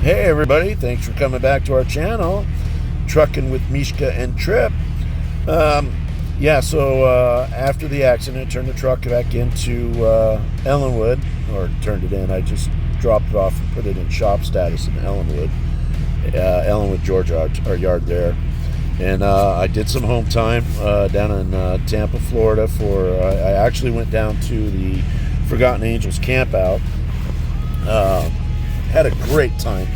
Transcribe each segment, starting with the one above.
Hey everybody, thanks for coming back to our channel, Trucking with Mishka and Trip. So after the accident, I turned the truck back into Ellenwood, or turned it in. I just dropped it off and put it in shop status in Ellenwood, Georgia, our yard there. And I did some home time down in Tampa, Florida. I actually went down to the Forgotten Angels camp out. Had a great time.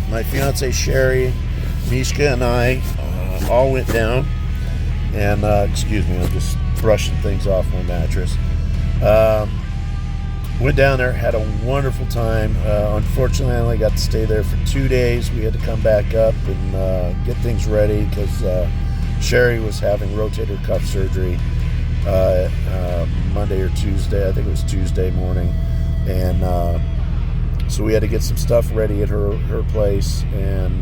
My fiance Sherry, Mishka, and I all went down. And excuse me, I'm just brushing things off my mattress. Went down there, had a wonderful time. Unfortunately, I only got to stay there for 2 days. We had to come back up and get things ready because Sherry was having rotator cuff surgery Monday or Tuesday. I think it was Tuesday morning. And so we had to get some stuff ready at her place and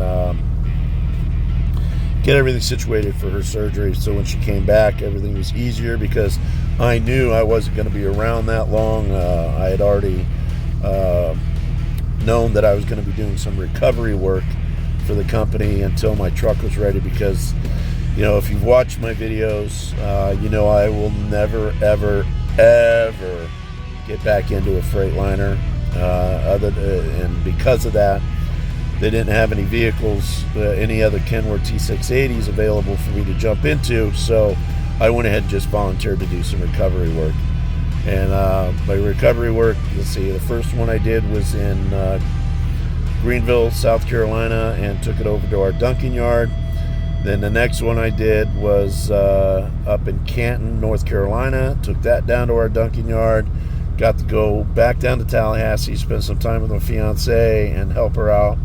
get everything situated for her surgery. So when she came back, everything was easier because I knew I wasn't going to be around that long. I had already known that I was going to be doing some recovery work for the company until my truck was ready because, you know, if you've watched my videos, you know I will never, ever, ever get back into a Freightliner. And because of that, they didn't have any vehicles, any other Kenworth T680s available for me to jump into, so I went ahead and just volunteered to do some recovery work. And my recovery work, let's see, the first one I did was in Greenville, South Carolina, and took it over to our Duncan yard. Then the next one I did was up in Canton, North Carolina, took that down to our Duncan yard. Got to go back down to Tallahassee, spend some time with my fiance and help her out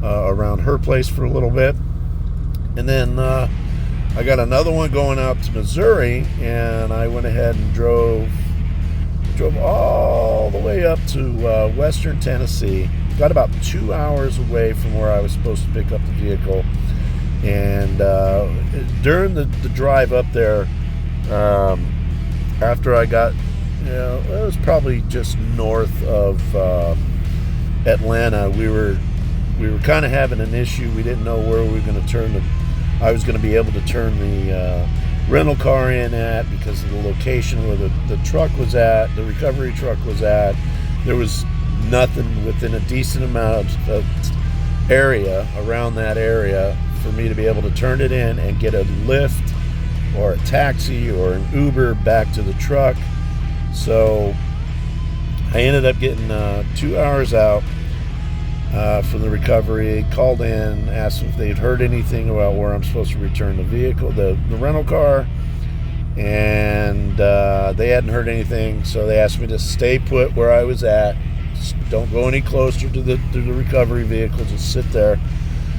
around her place for a little bit. And then I got another one going out to Missouri, and I went ahead and drove all the way up to western Tennessee. Got about 2 hours away from where I was supposed to pick up the vehicle. And during the drive up there, after I got, it was probably just north of Atlanta. We were kind of having an issue. We didn't know where we were going to I was going to be able to turn the rental car in at because of the location where the truck was at, the recovery truck was at. There was nothing within a decent amount of area around that area for me to be able to turn it in and get a lift or a taxi or an Uber back to the truck. So I ended up getting 2 hours out from the recovery, called in, asked if they'd heard anything about where I'm supposed to return the vehicle, the rental car, and they hadn't heard anything, so they asked me to stay put where I was at. Just don't go any closer to the recovery vehicle, just sit there.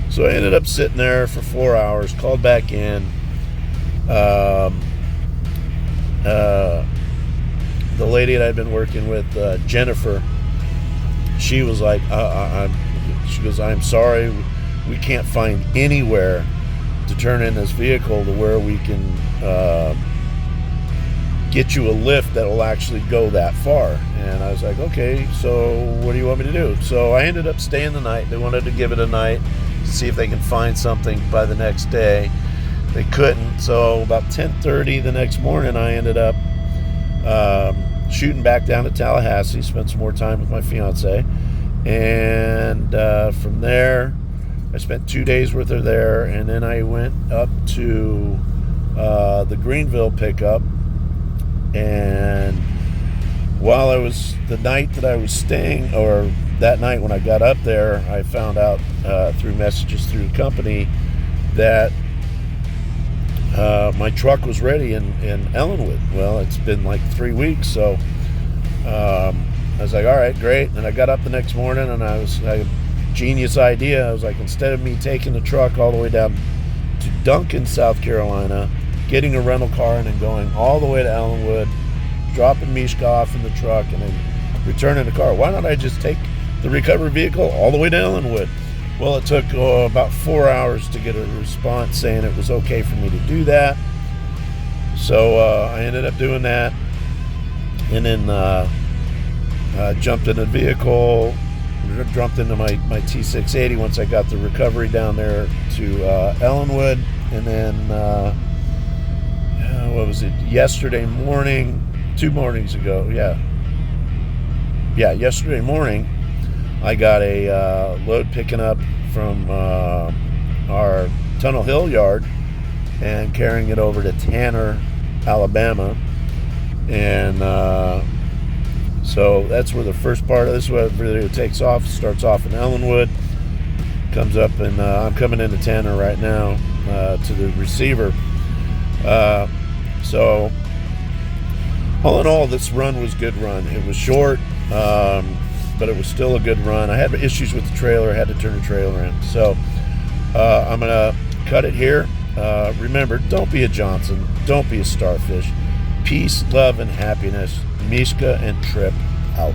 So I ended up sitting there for 4 hours, called back in. The lady that I've been working with, Jennifer, she was like, she goes, I'm sorry, we can't find anywhere to turn in this vehicle to where we can get you a lift that will actually go that far. And I was like, okay, so what do you want me to do? So I ended up staying the night. They wanted to give it a night to see if they can find something by the next day. They couldn't, so about 10:30 the next morning, I ended up shooting back down to Tallahassee, spent some more time with my fiance, and from there I spent 2 days with her there, and then I went up to the Greenville pickup. And while the night that I was staying, or that night when I got up there, I found out through messages through the company that my truck was ready in Ellenwood. Well, it's been like 3 weeks, so I was like, all right, great. And I got up the next morning, and I had a genius idea. I was like, instead of me taking the truck all the way down to Duncan, South Carolina, getting a rental car and then going all the way to Ellenwood, dropping Mishka off in the truck, and then returning the car, why don't I just take the recovery vehicle all the way to Ellenwood? Well, it took about 4 hours to get a response saying it was okay for me to do that. So I ended up doing that, and then jumped in a vehicle, jumped into my T680 once I got the recovery down there to Ellenwood, and then what was it? Yesterday morning, 2 mornings ago, yesterday morning, I got a load picking up from our Tunnel Hill yard and carrying it over to Tanner, Alabama, and so that's where the first part of this video takes off. Starts off in Ellenwood, comes up, and I'm coming into Tanner right now to the receiver. So all in all, this run was a good run. It was short, but it was still a good run. I had issues with the trailer. I had to turn the trailer in. So I'm going to cut it here. Remember, don't be a Johnson. Don't be a starfish. Peace, love, and happiness. Mishka and Trip out.